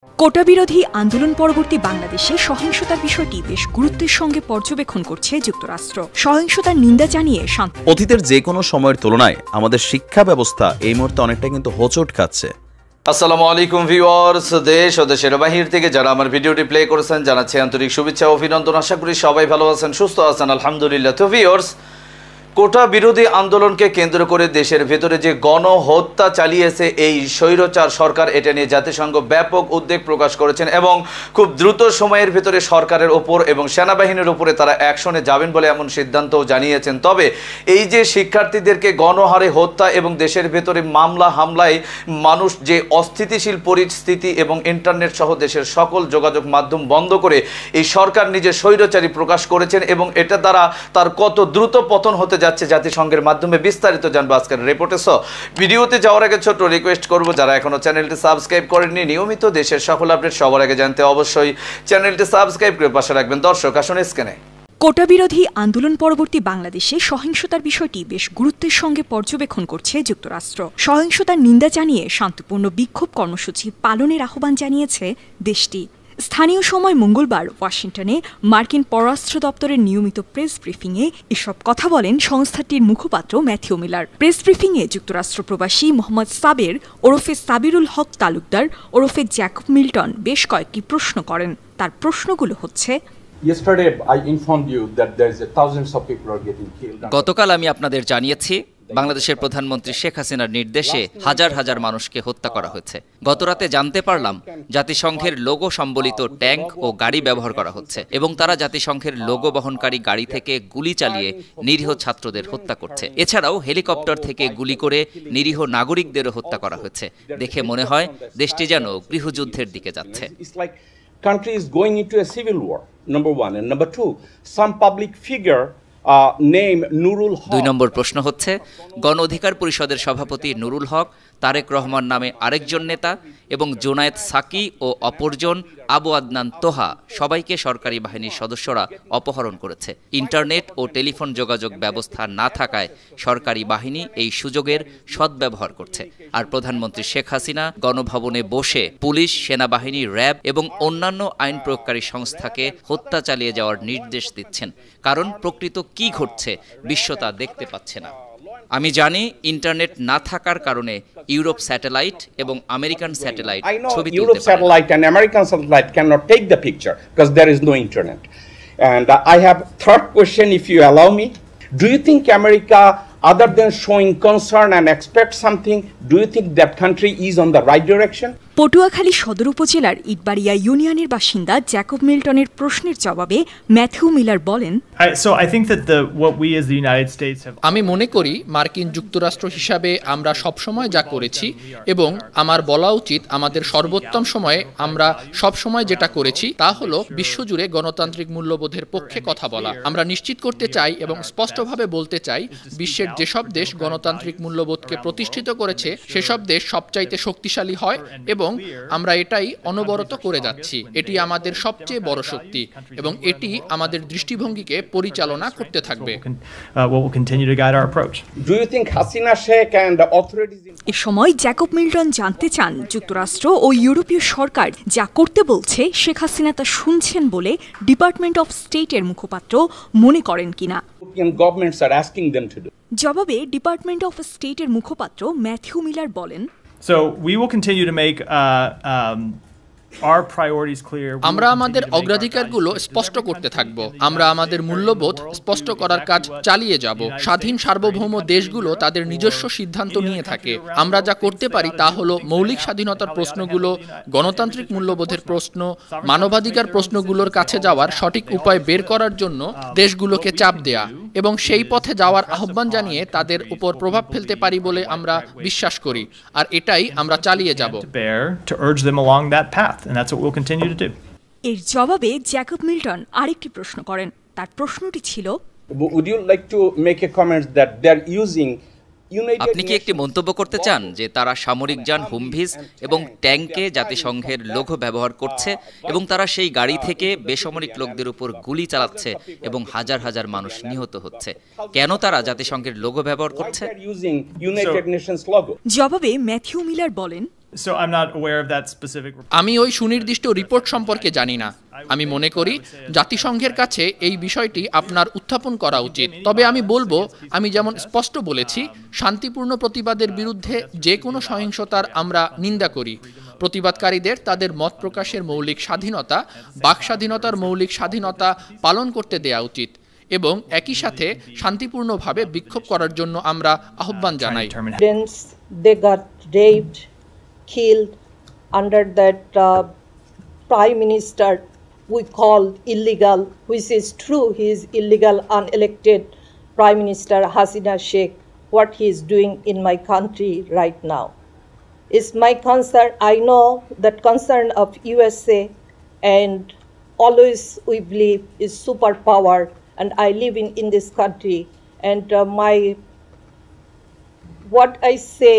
কোটা বিরোধী আন্দোলন পরবর্তী বাংলাদেশে সহিংসতার বিষয়টি বেশ গুরুত্বের সঙ্গে পর্যবেক্ষণ করছে যুক্তরাষ্ট্র। সহিংসতার নিন্দা জানিয়ে অতীতের যে কোনো সময়ের তুলনায় আমাদের শিক্ষা ব্যবস্থা এই মুহূর্তে অনেকটা কিন্তু হোঁচট খাচ্ছে। আসসালামু আলাইকুম ভিউয়ার্স, দেশ ও দেশের বাহির থেকে যারা আমার ভিডিওটি প্লে করেছেন জানাচ্ছি আন্তরিক শুভেচ্ছা ও অভিনন্দন। আশা করি সবাই ভালো আছেন, সুস্থ আছেন, আলহামদুলিল্লাহ। তো ভিউয়ার্স, কোটা বিরোধী আন্দোলনকে কেন্দ্র করে দেশের ভেতরে যে গণহত্যা চালিয়েছে এই স্বৈরচার সরকার, এটা নিয়ে জাতিসংঘ ব্যাপক উদ্বেগ প্রকাশ করেছেন এবং খুব দ্রুত সময়ের ভেতরে সরকারের ওপর এবং সেনাবাহিনীর উপরে তারা অ্যাকশনে যাবেন বলে এমন সিদ্ধান্তও জানিয়েছেন। তবে এই যে শিক্ষার্থীদেরকে গণহারে হত্যা এবং দেশের ভেতরে মামলা হামলায় মানুষ যে অস্থিতিশীল পরিস্থিতি এবং ইন্টারনেট সহ দেশের সকল যোগাযোগ মাধ্যম বন্ধ করে এই সরকার নিজের স্বৈরচারী প্রকাশ করেছেন এবং এটা দ্বারা তার কত দ্রুত পতন হতে যাচ্ছে জাতিসংঘের মাধ্যমে বিস্তারিত জানবো আজকের রিপোর্টে। ভিডিওতে যাওয়ার আগে ছোট্ট রিকোয়েস্ট করব, যারা এখনো চ্যানেলটি সাবস্ক্রাইব করেননি, নিয়মিত দেশের সকল আপডেট সবার আগে জানতে অবশ্যই চ্যানেলটি সাবস্ক্রাইব করে পাশে রাখবেন। দর্শক আসুন স্ক্রিনে। কোটা বিরোধী আন্দোলন পরবর্তী বাংলাদেশে সহিংসতার বিষয়টি বেশ গুরুত্বের সঙ্গে পর্যবেক্ষণ করছে যুক্তরাষ্ট্র। সহিংসতার নিন্দা জানিয়ে শান্তিপূর্ণ বিক্ষোভ কর্মসূচি পালনের আহ্বান জানিয়েছে দেশটি। স্থানীয় সময় মঙ্গলবার ওয়াশিংটনে মার্কিন পররাষ্ট্র দপ্তরের নিয়মিত প্রেস ব্রিফিংয়ে এসব কথা বলেন সংস্থাটির মুখপাত্র ম্যাথিউ মিলার। প্রেস ব্রিফিংয়ে যুক্তরাষ্ট্র প্রবাসী মোহাম্মদ সাবের ওরফে সাবিরুল হক তালুকদার ওরফে জ্যাকব মিল্টন বেশ কয়েকটি প্রশ্ন করেন। তার প্রশ্নগুলো হচ্ছে: গতকাল আমি আপনাদের জানিয়েছি বাংলাদেশের প্রধানমন্ত্রী শেখ হাসিনার নির্দেশে হাজার হাজার মানুষকে হত্যা করা হয়েছে। গতরাতে জানতে পারলাম জাতিসংঘের লোগো সম্বলিত ট্যাঙ্ক ও গাড়ি ব্যবহার করা হচ্ছে এবং তারা জাতিসংঘের লোগো বহনকারী গাড়ি থেকে গুলি চালিয়ে নিরীহ ছাত্রদের হত্যা করছে। এছাড়াও হেলিকপ্টার থেকে গুলি করে নিরীহ নাগরিকদেরও হত্যা করা হয়েছে। দেখে মনে হয় দেশটি যেন গৃহযুদ্ধের দিকে যাচ্ছে। Country is going into a civil war, number one. And number two, some public figure name Nurul Haq. 2 নম্বর প্রশ্ন হচ্ছে, গণ অধিকার পরিষদের সভাপতি নুরুল হক, তারেক রহমান নামে আরেকজন নেতা এবং জোনায়েদ সাকি ও অপরজন আবু আদনান তোহা সবাইকে সরকারি বাহিনীর সদস্যরা অপহরণ করেছে। ইন্টারনেট ও টেলিফোন যোগাযোগ ব্যবস্থা না থাকায় সরকারি বাহিনী এই সুযোগের সদ্ব্যবহার করছে। আর প্রধানমন্ত্রী শেখ হাসিনা গণভবনে বসে পুলিশ, সেনাবাহিনী, র্যাব এবং অন্যান্য আইন প্রয়োগকারী সংস্থাকে হত্যা চালিয়ে যাওয়ার নির্দেশ দিচ্ছেন। কারণ প্রকৃত কি ঘটছে বিশ্ব তা দেখতে পাচ্ছে না। আমি জানি ইন্টারনেট না থাকার কারণে ইউরোপ স্যাটেলাইট এবং আমেরিকান স্যাটেলাইট ছবি তুলতে পারে। Europe satellite and American satellite cannot take the picture because there is no internet. And I have third question, if you allow me. Do you think America, other than showing concern and expect something, do you think that country is on the right direction? Patuakhali সদর উপজেলার ইটবাড়িয়া ইউনিয়নের বাসিন্দা Jacob মিল্টনের প্রশ্নের জবাবে Matthew Miller বলেন: আমি মনে করি মার্কিন যুক্তরাষ্ট্র হিসাবে আমরা সবসময় যা করেছি এবং আমার বলা উচিত আমাদের সর্বোত্তম সময়ে আমরা সবসময় যেটা করেছি তা হলো বিশ্বজুড়ে গণতান্ত্রিক মূল্যবোধের পক্ষে কথা বলা। আমরা নিশ্চিত করতে চাই এবং স্পষ্টভাবে বলতে চাই, বিশ্বের যেসব দেশ গণতান্ত্রিক মূল্যবোধকে প্রতিষ্ঠিত করেছে সেসব দেশ সবচাইতে শক্তিশালী হয় এবং আমরা এটাই অনবরত করে যাচ্ছি। এটি আমাদের সবচেয়ে বড় শক্তি এবং এটি আমাদের দৃষ্টিভঙ্গিকে পরিচালনা করতে থাকবে। এ সময় জ্যাকব মিল্টন জানতে চান, যুক্তরাষ্ট্র ও ইউরোপীয় সরকার যা করতে বলছে শেখ হাসিনা তা শুনছেন বলে ডিপার্টমেন্ট অফ স্টেটের মুখপাত্র মনে করেন কিনা। জবাবে ডিপার্টমেন্ট অফ স্টেটের মুখপাত্র ম্যাথিউ মিলার বলেন: So we will continue to make our priorities clear. আমরা আমাদের অগ্রাধিকারগুলো স্পষ্ট করতে থাকব। আমরা আমাদের মূল্যবোধ স্পষ্ট করার কাজ চালিয়ে যাব। স্বাধীন সার্বভৌম দেশগুলো তাদের নিজস্ব সিদ্ধান্ত নিয়ে থাকে। আমরা যা করতে পারি তা হলো মৌলিক স্বাধীনতার প্রশ্নগুলো, গণতান্ত্রিক মূল্যবোধের প্রশ্ন, মানবাধিকার প্রশ্নগুলোর কাছে যাওয়ার সঠিক উপায় বের করার জন্য দেশগুলোকে চাপ দেয়া এবং সেই পথে যাওয়ার আহ্বান জানিয়ে তাদের উপর প্রভাব ফেলতে পারি বলে আমরা বিশ্বাস করি। আর এটাই আমরা চালিয়ে যাব। And that's what we'll continue to do. এর জবাবে জ্যাকব মিল্টন আরেকটি প্রশ্ন করেন। তার প্রশ্নটি ছিল: Would you like to make a comment that they're using আপনি কি একটি মন্তব্য করতে চান যে তারা সামরিক যান, হুমভিজ এবং ট্যাঙ্কে জাতিসংঘের লোগো ব্যবহার করছে এবং তারা সেই গাড়ি থেকে বেসামরিক লোকদের উপর গুলি চালাচ্ছে এবং হাজার হাজার মানুষ নিহত হচ্ছে? কেন তারা জাতিসংঘের লোগো ব্যবহার করছে? জবাবে ম্যাথিউ মিলার বলেন: So I'm not aware of that specific report. আমি ওই সুনির্দিষ্ট রিপোর্ট সম্পর্কে জানি না। আমি মনে করি জাতিসংঘের কাছে এই বিষয়টি আপনার উত্থাপন করা উচিত। তবে আমি বলবো, আমি যেমন স্পষ্ট বলেছি, শান্তিপূর্ণ প্রতিবাদের বিরুদ্ধে যে কোনো সহিংসতার আমরা নিন্দা করি। প্রতিবাদকারীদের তাদের মত প্রকাশের মৌলিক স্বাধীনতা, বাক স্বাধীনতার মৌলিক স্বাধীনতা পালন করতে দেয়া উচিত এবং একই সাথে শান্তিপূর্ণভাবে বিক্ষোভ করার জন্য আমরা আহ্বান জানাই। They got raped, killed under that prime minister we called illegal, which is true. He is illegal, unelected Prime Minister Hasina Sheikh. What he is doing in my country right now is my concern. I know that concern of USA, and always we believe is superpower. And I live in this country, and what I say,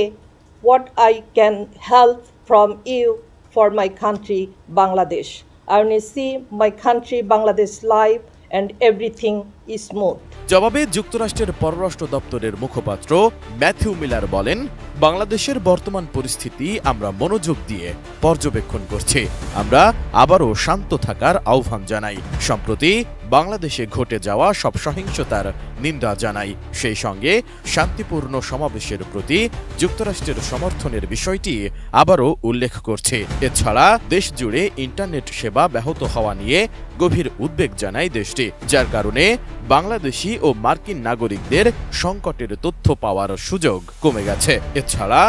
what I can help from you for my country, Bangladesh. I want to see my country, Bangladesh live, and everything is smooth. জবাবে যুক্তরাষ্ট্রের পররাষ্ট্র দপ্তরের মুখপাত্র Matthew Miller বলেন, বাংলাদেশের বর্তমান পরিস্থিতি আমরা মনোযোগ দিয়ে পর্যবেক্ষণ করছি। আমরা আবারও শান্ত থাকার আহ্বান জানাই। সম্প্রতি বাংলাদেশে ঘটে যাওয়া সব সহিংসতার নিন্দা জানাই। সেই সঙ্গে শান্তিপূর্ণ সমাবেশের প্রতি যুক্তরাষ্ট্রের সমর্থনের বিষয়টি আবারও উল্লেখ করছে। এছাড়া দেশ জুড়ে ইন্টারনেট সেবা ব্যাহত হওয়া নিয়ে গভীর উদ্বেগ জানায় দেশটি, যার কারণে বাংলাদেশি ও মার্কিন নাগরিকদের সংকটের তথ্য পাওয়ার সুযোগ কমে গেছে। এছাড়া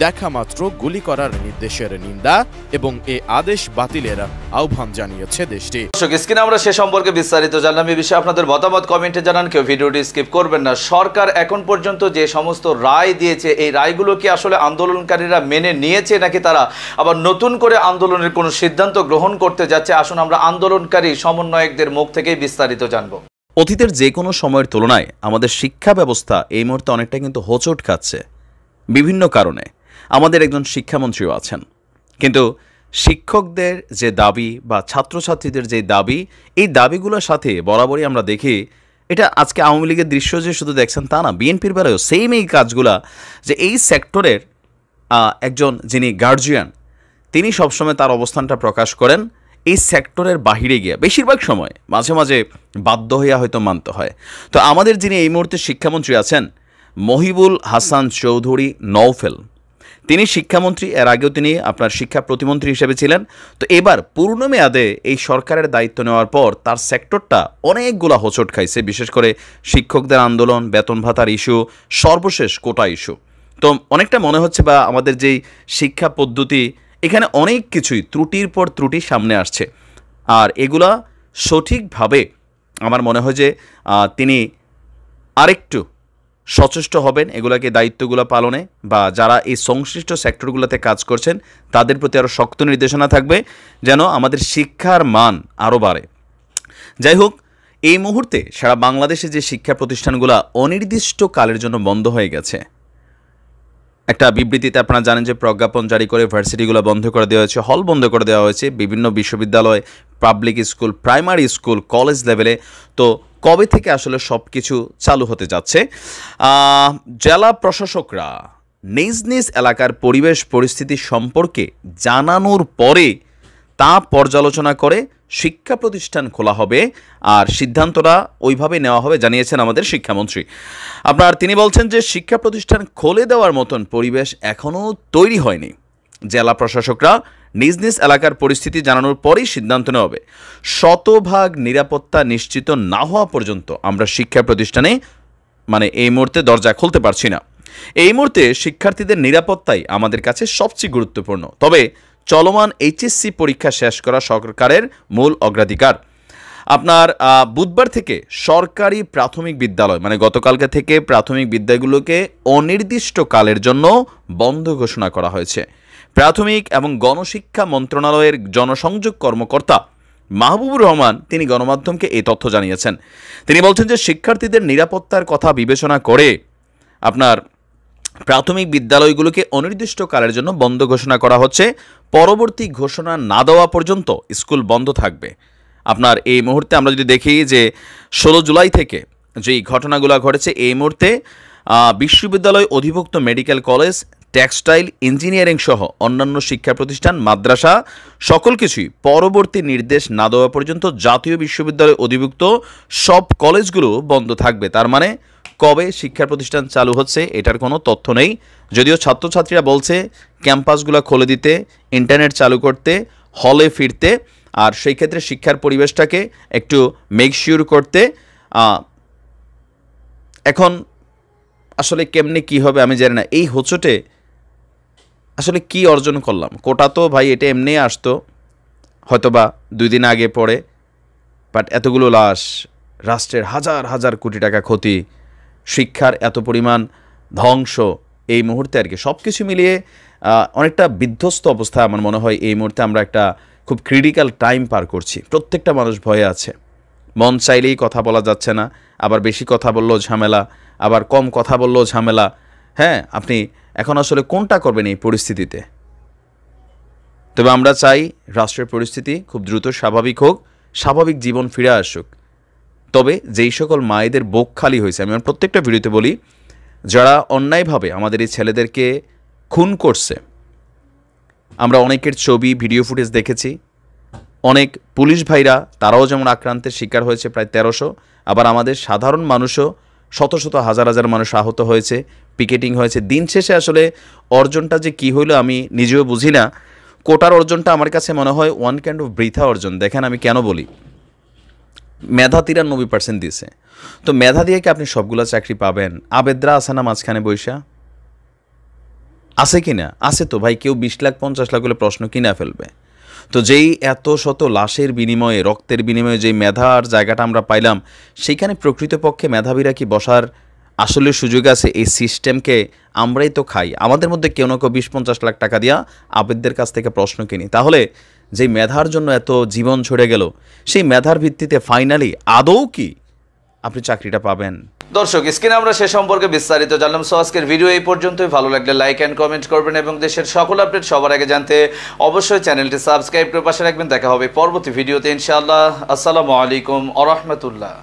দেখামাত্র গুলি করার নির্দেশের নিন্দা এবং এ আদেশ বাতিলের আহ্বান জানিয়েছে দেশটি। স্ক্রিনে আমরা সে সম্পর্কে বিস্তারিত জানলাম। এই বিষয়ে আপনাদের মতামত কমেন্টে জানান, কেউ ভিডিওটি স্কিপ করবেন না। সরকার এখন পর্যন্ত যে সমস্ত রায় দিয়েছে, এই রায়গুলো কি আসলে আন্দোলনকারীরা মেনে নিয়েছে, নাকি তারা আবার নতুন করে আন্দোলনের কোনো সিদ্ধান্ত গ্রহণ করতে যাচ্ছে? আসুন আমরা আন্দোলনকারী সমন্বয়কদের মুখ থেকেই বিস্তারিত জানবো। অতীতের যে কোনো সময়ের তুলনায় আমাদের শিক্ষা ব্যবস্থা এই মুহূর্তে অনেকটা কিন্তু হোঁচট খাচ্ছে বিভিন্ন কারণে। আমাদের একজন শিক্ষামন্ত্রীও আছেন, কিন্তু শিক্ষকদের যে দাবি বা ছাত্রছাত্রীদের যে দাবি, এই দাবিগুলোর সাথে বরাবরই আমরা দেখি, এটা আজকে আওয়ামী লীগের দৃশ্য যে শুধু দেখছেন তা না, বিএনপির বেলায়ও সেম এই কাজগুলা, যে এই সেক্টরের একজন যিনি গার্জিয়ান, তিনি সবসময় তার অবস্থানটা প্রকাশ করেন এই সেক্টরের বাহিরে গিয়ে, বেশিরভাগ সময়, মাঝে মাঝে বাধ্য হইয়া হয়তো মানতে হয়। তো আমাদের যিনি এই মুহূর্তে শিক্ষামন্ত্রী আছেন, মহিবুল হাসান চৌধুরী নওফেল, তিনি শিক্ষামন্ত্রী, এর আগেও তিনি আপনার শিক্ষা প্রতিমন্ত্রী হিসেবে ছিলেন। তো এবার পূর্ণ মেয়াদে এই সরকারের দায়িত্ব নেওয়ার পর তার সেক্টরটা অনেকগুলা হোঁচট খাইছে, বিশেষ করে শিক্ষকদের আন্দোলন, বেতন ভাতার ইস্যু, সর্বশেষ কোটা ইস্যু। তো অনেকটা মনে হচ্ছে বা আমাদের যেই শিক্ষা পদ্ধতি, এখানে অনেক কিছুই ত্রুটির পর ত্রুটি সামনে আসছে। আর এগুলা সঠিকভাবে আমার মনে হয় যে তিনি আরেকটু সচেষ্ট হবেন এগুলাকে, দায়িত্বগুলো পালনে, বা যারা এই সংশ্লিষ্ট সেক্টরগুলোতে কাজ করছেন তাদের প্রতি আরও শক্ত নির্দেশনা থাকবে যেন আমাদের শিক্ষার মান আরও বাড়ে। যাই হোক, এই মুহূর্তে সারা বাংলাদেশে যে শিক্ষা প্রতিষ্ঠানগুলো অনির্দিষ্ট কালের জন্য বন্ধ হয়ে গেছে, একটা বিবৃতিতে আপনারা জানেন যে প্রজ্ঞাপন জারি করে ভার্সিটিগুলো বন্ধ করে দেওয়া হয়েছে, হল বন্ধ করে দেওয়া হয়েছে, বিভিন্ন বিশ্ববিদ্যালয়, public school, primary school, college লেভেলে। তো কবে থেকে আসলে সব কিছু চালু হতে যাচ্ছে? জেলা প্রশাসকরা নিজ নিজ এলাকার পরিবেশ পরিস্থিতি সম্পর্কে জানানোর পরে তা পর্যালোচনা করে শিক্ষা প্রতিষ্ঠান খোলা হবে আর সিদ্ধান্তটা ওইভাবে নেওয়া হবে, জানিয়েছেন আমাদের শিক্ষামন্ত্রী। তিনি বলছেন যে শিক্ষা প্রতিষ্ঠান খুলে দেওয়ার মতন পরিবেশ এখনও তৈরি হয়নি। জেলা প্রশাসকরা নিজ নিজ এলাকার পরিস্থিতি জানানোর পরেই সিদ্ধান্ত নেওয়া হবে। শতভাগ নিরাপত্তা নিশ্চিত না হওয়া পর্যন্ত আমরা শিক্ষা প্রতিষ্ঠানে এই মুহূর্তে দরজা খুলতে পারছি না। এই মুহূর্তে শিক্ষার্থীদের নিরাপত্তাই আমাদের কাছে সবচেয়ে গুরুত্বপূর্ণ। তবে চলমান এইচএসসি পরীক্ষা শেষ করা সরকারের মূল অগ্রাধিকার। বুধবার থেকে সরকারি প্রাথমিক বিদ্যালয়, গতকালকে থেকে প্রাথমিক বিদ্যালয়গুলোকে অনির্দিষ্টকালের জন্য বন্ধ ঘোষণা করা হয়েছে। প্রাথমিক এবং গণশিক্ষা মন্ত্রণালয়ের জনসংযোগ কর্মকর্তা মাহবুবুর রহমান তিনি গণমাধ্যমকে এই তথ্য জানিয়েছেন। তিনি বলছেন যে শিক্ষার্থীদের নিরাপত্তার কথা বিবেচনা করে প্রাথমিক বিদ্যালয়গুলোকে অনির্দিষ্টকালের জন্য বন্ধ ঘোষণা করা হচ্ছে। পরবর্তী ঘোষণা না দেওয়া পর্যন্ত স্কুল বন্ধ থাকবে। এই মুহূর্তে আমরা যদি দেখি যে 16 জুলাই থেকে যেই ঘটনাগুলো ঘটেছে, এই মুহূর্তে বিশ্ববিদ্যালয় অধিভুক্ত মেডিকেল কলেজ, টেক্সটাইল, ইঞ্জিনিয়ারিং সহ অন্যান্য শিক্ষা প্রতিষ্ঠান, মাদ্রাসা সকল কিছুই পরবর্তী নির্দেশ না দেওয়া পর্যন্ত জাতীয় বিশ্ববিদ্যালয়ে অধিভুক্ত সব কলেজগুলো বন্ধ থাকবে। তার মানে কবে শিক্ষা প্রতিষ্ঠান চালু হচ্ছে এটার কোনো তথ্য নেই। যদিও ছাত্রছাত্রীরা বলছে ক্যাম্পাসগুলো খুলে দিতে, ইন্টারনেট চালু করতে, হলে ফিরতে, আর সেই ক্ষেত্রে শিক্ষার পরিবেশটাকে একটু মেকশিওর করতে। এখন আসলে কেমনে কি হবে আমি জানি না। এই হোঁচটে আসলে কি অর্জন করলাম? কোটা তো ভাই এটা এমনি আসতো হয়তোবা 2 দিন আগে পরে, বাট এতগুলো লাশ, রাষ্ট্রের হাজার হাজার কোটি টাকা ক্ষতি, শিক্ষার এত পরিমাণ ধ্বংস এই মুহূর্তে আর কি সব কিছু মিলিয়ে অনেকটা বিধ্বস্ত অবস্থা আমার মনে হয়। এই মুহূর্তে আমরা একটা খুব ক্রিটিক্যাল টাইম পার করছি। প্রত্যেকটা মানুষ ভয়ে আছে। মন চাইলেই কথা বলা যাচ্ছে না, আবার বেশি কথা বললেও ঝামেলা, আবার কম কথা বললেও ঝামেলা। হ্যাঁ, আপনি এখন আসলে কোনটা করবেন এই পরিস্থিতিতে? তবে আমরা চাই রাষ্ট্রের পরিস্থিতি খুব দ্রুত স্বাভাবিক হোক, স্বাভাবিক জীবন ফিরে আসুক। তবে যেই সকল মায়েদের বুক খালি হয়েছে, আমি আমার প্রত্যেকটা ভিডিওতে বলি, যারা অন্যায়ভাবে আমাদের এই ছেলেদেরকে খুন করছে, আমরা অনেকের ছবি, ভিডিও ফুটেজ দেখেছি। অনেক পুলিশ ভাইরা তারাও যেমন আক্রান্তের শিকার হয়েছে প্রায় 1300, আবার আমাদের সাধারণ মানুষও শত শত হাজার হাজার মানুষ আহত হয়েছে, পিকেটিং হয়েছে। দিন শেষে আসলে অর্জনটা যে কী হইলো আমি নিজেও বুঝি না। কোটার অর্জনটা আমার কাছে মনে হয় ওয়ান কাইন্ড অফ বৃথা অর্জন। দেখেন আমি কেন বলি, মেধা 93% দিয়েছে, তো মেধা দিয়ে কি আপনি সবগুলো চাকরি পাবেন? আবেদরা আছে না মাঝখানে বৈশা? আছে কি না? আছে তো ভাই। কেউ 20 লাখ 50 লাখ বলে প্রশ্ন কিনা ফেলবে। তো যেই এত শত লাশের বিনিময়ে, রক্তের বিনিময়ে যেই মেধার জায়গাটা আমরা পাইলাম, সেইখানে প্রকৃতপক্ষে মেধাবীরা কি বসার আসলে সুযোগ আছে? এই সিস্টেমকে আমরাই তো খাই। আমাদের মধ্যে কেউ না কেউ 20-50 লাখ টাকা দিয়া আবেদদের কাছ থেকে প্রশ্ন কিনি। তাহলে যেই মেধার জন্য এত জীবন ঝরে গেল, সেই মেধার ভিত্তিতে ফাইনালি আদৌ কি আপনি চাকরিটা পাবেন? দর্শক, স্ক্রিনে আমরা সে সম্পর্কে বিস্তারিত জানলাম। সো আজকের ভিডিও এই পর্যন্তই। ভালো লাগলে লাইক অ্যান্ড কমেন্ট করবেন এবং দেশের সকল আপডেট সবার আগে জানতে অবশ্যই চ্যানেলটি সাবস্ক্রাইব করে পাশে রাখবেন। দেখা হবে পরবর্তী ভিডিওতে ইনশাআল্লাহ। আসসালামু আলাইকুম ওয়া রাহমাতুল্লাহ।